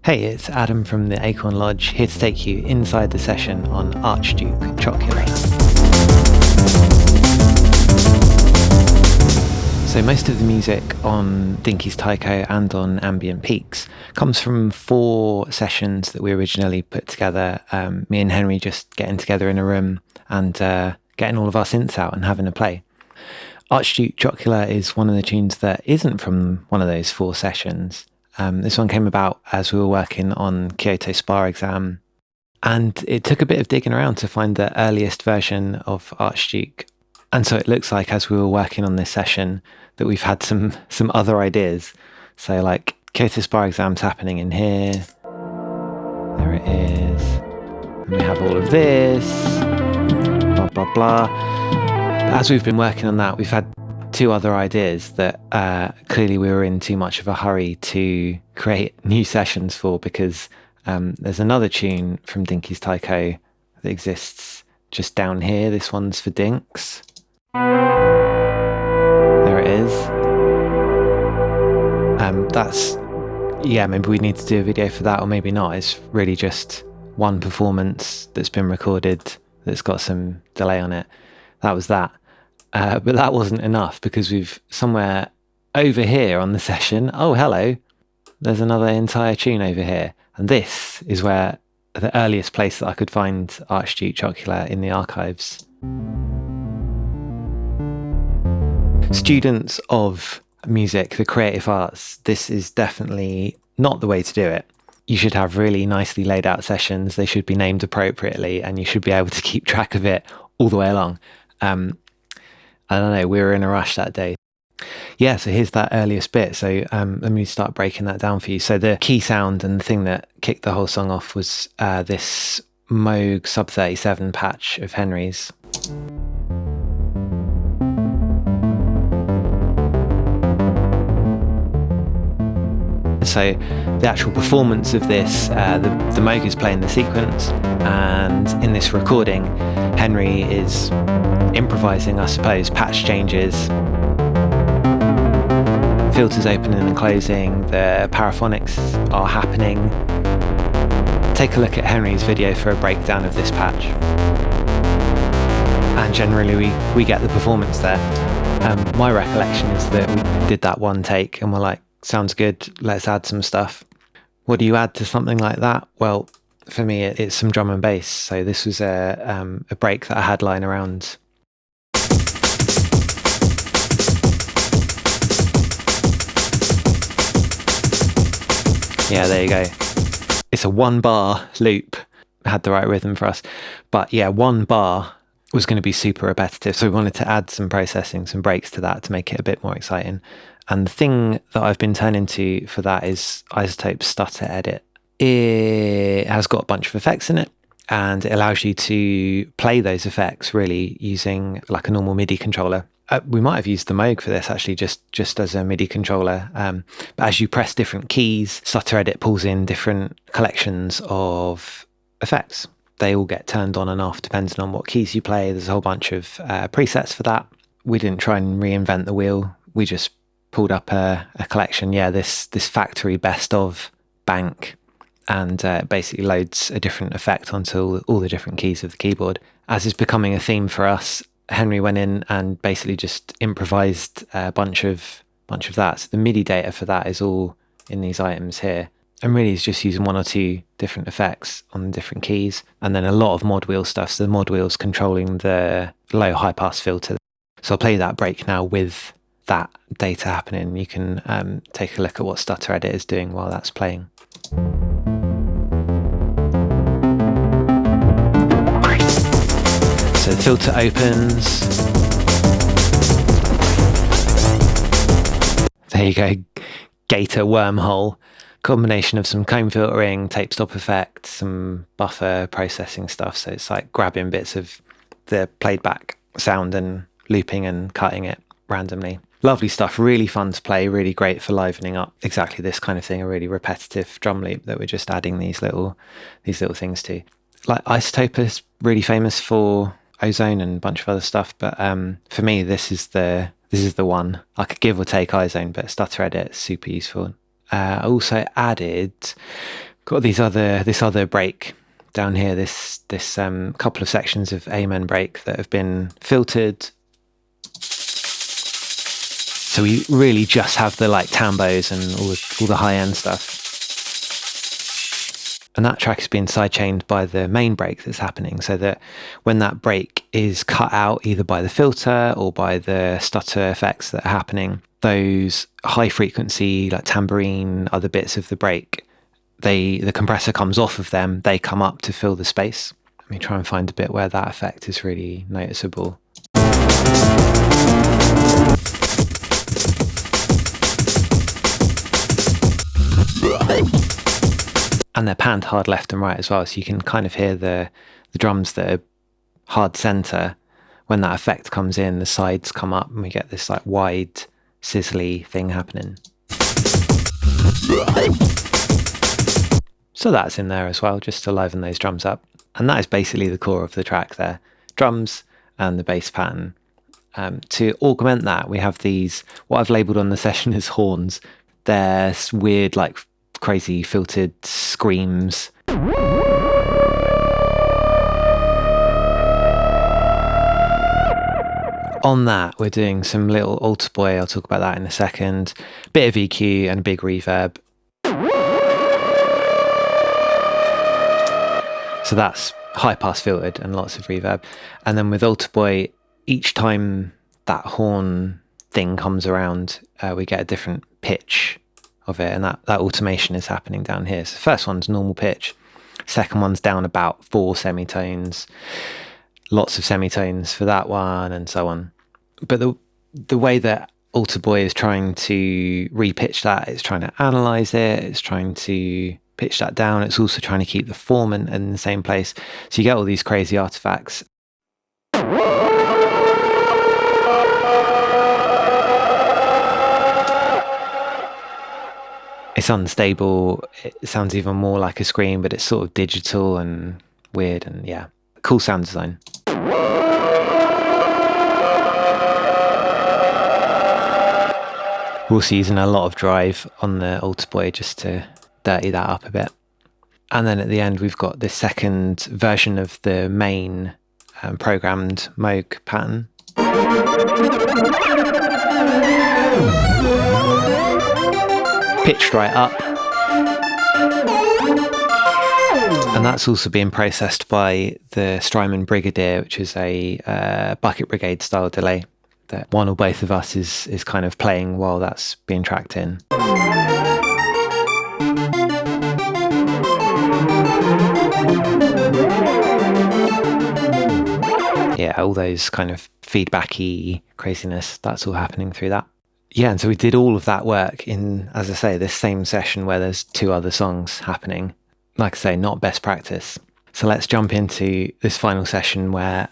Hey, it's Adam from the Acorn Lodge, here to take you inside the session on Archduke Chocula. So most of the music on Dinky's Taiko and on Ambient Peaks comes from 4 sessions that we originally put together. Me and Henry just getting together in a room and getting all of our synths out and having a play. Archduke Chocula is one of the tunes that isn't from one of those 4 sessions. This one came about as we were working on Kyoto Spa exam, and it took a bit of digging around to find the earliest version of Archduke. And so it looks like as we were working on this session that we've had some other ideas. So like Kyoto Spa exam's happening in here. There it is. And we have all of this. Blah, blah, blah. As we've been working on that, we've had 2 other ideas that clearly we were in too much of a hurry to create new sessions for, because there's another tune from Dinky's Taiko that exists just down here. This one's for Dinks. There it is. Maybe we need to do a video for that, or maybe not. It's really just one performance that's been recorded that's got some delay on it. That was that. But that wasn't enough, because we've somewhere over here on the session, oh hello, there's another entire tune over here. And this is where the earliest place that I could find Archduke Chocula in the archives. Students of music, the creative arts, this is definitely not the way to do it. You should have really nicely laid out sessions. They should be named appropriately, and you should be able to keep track of it all the way along. I don't know, we were in a rush that day. Yeah, so here's that earliest bit. So let me start breaking that down for you. So the key sound and the thing that kicked the whole song off was this Moog Sub 37 patch of Henry's. So the actual performance of this, the Moog is playing the sequence, and in this recording, Henry is improvising, I suppose, patch changes, filters opening and closing, the paraphonics are happening. Take a look at Henry's video for a breakdown of this patch. And generally we get the performance there. My recollection is that we did that one take and we're like, sounds good, let's add some stuff. What do you add to something like that? Well, for me, it's some drum and bass. So this was a break that I had lying around. Yeah, there you go. It's a 1-bar loop. Had the right rhythm for us. But yeah, 1 bar was going to be super repetitive. So we wanted to add some processing, some breaks to that to make it a bit more exciting. And the thing that I've been turning to for that is iZotope's Stutter Edit. It has got a bunch of effects in it, and it allows you to play those effects really using like a normal MIDI controller. We might have used the Moog for this actually, just as a MIDI controller. But as you press different keys, Stutter Edit pulls in different collections of effects. They all get turned on and off depending on what keys you play. There's a whole bunch of presets for that. We didn't try and reinvent the wheel. We just pulled up a collection. Yeah, this factory best of bank, and basically loads a different effect onto all the different keys of the keyboard. As is becoming a theme for us, Henry went in and basically just improvised a bunch of that. So the MIDI data for that is all in these items here. And really he's just using 1 or 2 different effects on the different keys. And then a lot of mod wheel stuff. So the mod wheel's controlling the low high pass filter. So I'll play that break now with that data happening. You can take a look at what Stutter Edit is doing while that's playing. So the filter opens. There you go, Gator wormhole. Combination of some comb filtering, tape stop effect, some buffer processing stuff. So it's like grabbing bits of the played back sound and looping and cutting it randomly. Lovely stuff, really fun to play, really great for livening up exactly this kind of thing, a really repetitive drum loop that we're just adding these little things to. Like iZotope is really famous for Ozone and a bunch of other stuff, but for me this is the one. I could give or take Ozone, but Stutter Edit is super useful. I also added Got this other break down here, this couple of sections of Amen break that have been filtered. So we really just have the like tambos and all the high end stuff. And that track is being sidechained by the main break that's happening, so that when that break is cut out either by the filter or by the stutter effects that are happening, those high frequency like tambourine, other bits of the break, the compressor comes off of them, they come up to fill the space. Let me try and find a bit where that effect is really noticeable. And they're panned hard left and right as well, so you can kind of hear the drums that are hard center. When that effect comes in, the sides come up and we get this like wide, sizzly thing happening. So that's in there as well, just to liven those drums up. And that is basically the core of the track there. Drums and the bass pattern. To augment that, we have these, what I've labelled on the session as horns. They're weird, like crazy filtered screams. On that, we're doing some little altar boy, I'll talk about that in a second. Bit of EQ and a big reverb. So that's high pass filtered and lots of reverb. And then with altar boy, each time that horn thing comes around, we get a different pitch of it, and that automation is happening down here. So the first one's normal pitch, second one's down about 4 semitones, lots of semitones for that one, and so on. But the way that Alter Boy is trying to repitch that, it's trying to analyze it, it's trying to pitch that down, it's also trying to keep the form in the same place. So you get all these crazy artifacts. It's unstable, it sounds even more like a scream, but it's sort of digital and weird, and yeah, cool sound design. We're also using a lot of drive on the Alter Boy just to dirty that up a bit. And then at the end we've got this second version of the main programmed Moog pattern. Pitched right up, and that's also being processed by the Strymon Brigadier, which is a bucket brigade style delay that one or both of us is kind of playing while that's being tracked in. Yeah, all those kind of feedbacky craziness, that's all happening through that. Yeah, and so we did all of that work in, as I say, this same session where there's 2 other songs happening. Like I say, not best practice. So let's jump into this final session where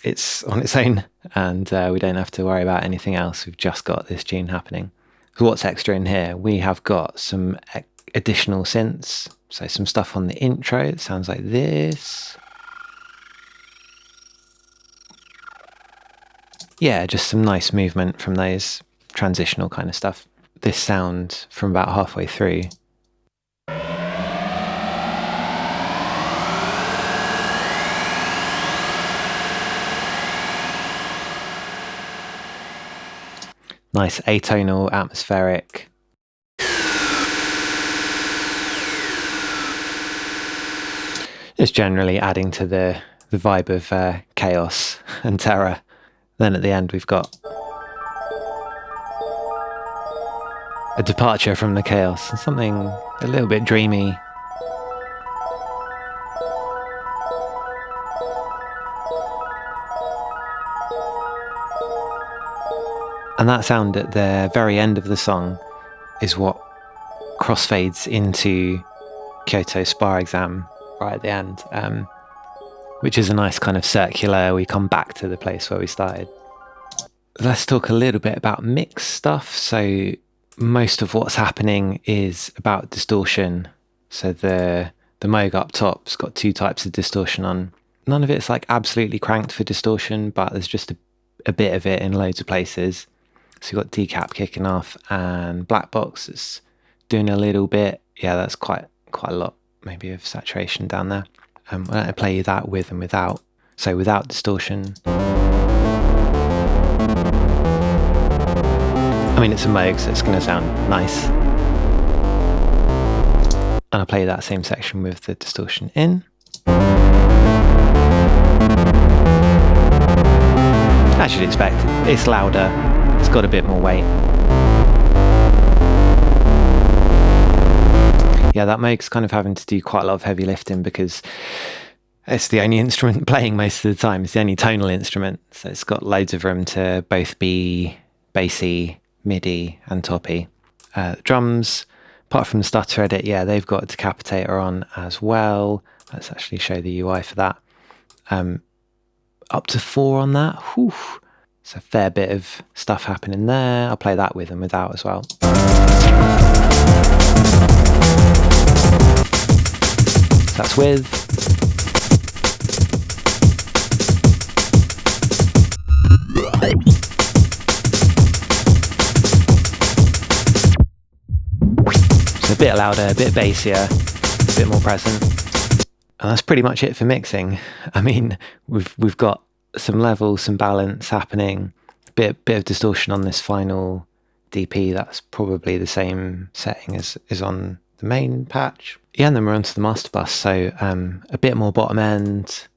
it's on its own and we don't have to worry about anything else. We've just got this tune happening. So what's extra in here? We have got some additional synths. So some stuff on the intro. It sounds like this. Yeah, just some nice movement from those. Transitional kind of stuff. This sound from about halfway through. Nice atonal, atmospheric. Just generally adding to the vibe of chaos and terror. Then at the end we've got a departure from the chaos, and something a little bit dreamy. And that sound at the very end of the song is what crossfades into Kyoto Spa Exam right at the end, which is a nice kind of circular, we come back to the place where we started. Let's talk a little bit about mix stuff. So most of what's happening is about distortion. So the Moog up top's got 2 types of distortion on. None of it's like absolutely cranked for distortion, but there's just a bit of it in loads of places. So you've got decap kicking off and black box is doing a little bit. Yeah, that's quite a lot. maybe of saturation down there. Why don't I play that with and without? So without distortion. I mean, it's a Moog, so it's going to sound nice. And I'll play that same section with the distortion in. As you'd expect, it's louder, it's got a bit more weight. Yeah, that Moog's kind of having to do quite a lot of heavy lifting because it's the only instrument playing most of the time. It's the only tonal instrument, so it's got loads of room to both be bassy, MIDI and toppy. Drums, apart from the stutter edit, yeah, they've got a decapitator on as well. Let's actually show the UI for that. Up to 4 on that. Whew. It's a fair bit of stuff happening there. I'll play that with and without as well. So that's with. It's a bit louder, a bit bassier, a bit more present. And that's pretty much it for mixing. I mean, we've got some level, some balance happening, a bit of distortion on this final DP. That's probably the same setting as is on the main patch. Yeah, and then we're onto the master bus. So a bit more bottom end,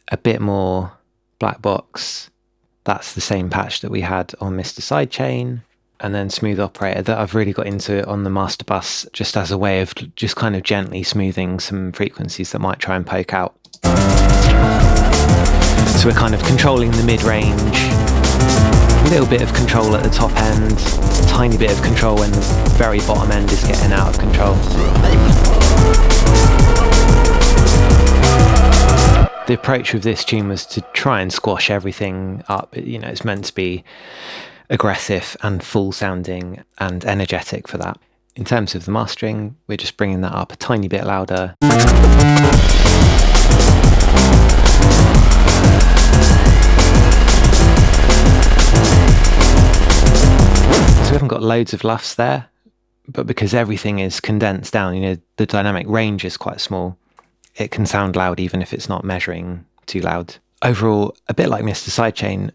a bit more black box. That's the same patch that we had on Mr. Sidechain. And then smooth operator that I've really got into on the master bus just as a way of just kind of gently smoothing some frequencies that might try and poke out. So we're kind of controlling the mid-range, a little bit of control at the top end, a tiny bit of control when the very bottom end is getting out of control. The approach with this tune was to try and squash everything up. You know, it's meant to be aggressive and full sounding and energetic for that. In terms of the mastering, we're just bringing that up a tiny bit louder. So we haven't got loads of luffs there, but because everything is condensed down, you know, the dynamic range is quite small, it can sound loud even if it's not measuring too loud. Overall, a bit like Mr. Sidechain,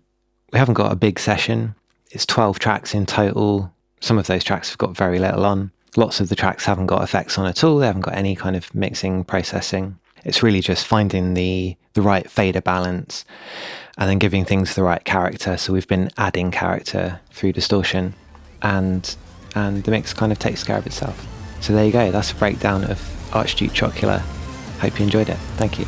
we haven't got a big session. It's 12 tracks in total. Some of those tracks have got very little on. Lots of the tracks haven't got effects on at all. They haven't got any kind of mixing, processing. It's really just finding the right fader balance and then giving things the right character. So we've been adding character through distortion and the mix kind of takes care of itself. So there you go. That's a breakdown of Archduke Chocula. Hope you enjoyed it. Thank you.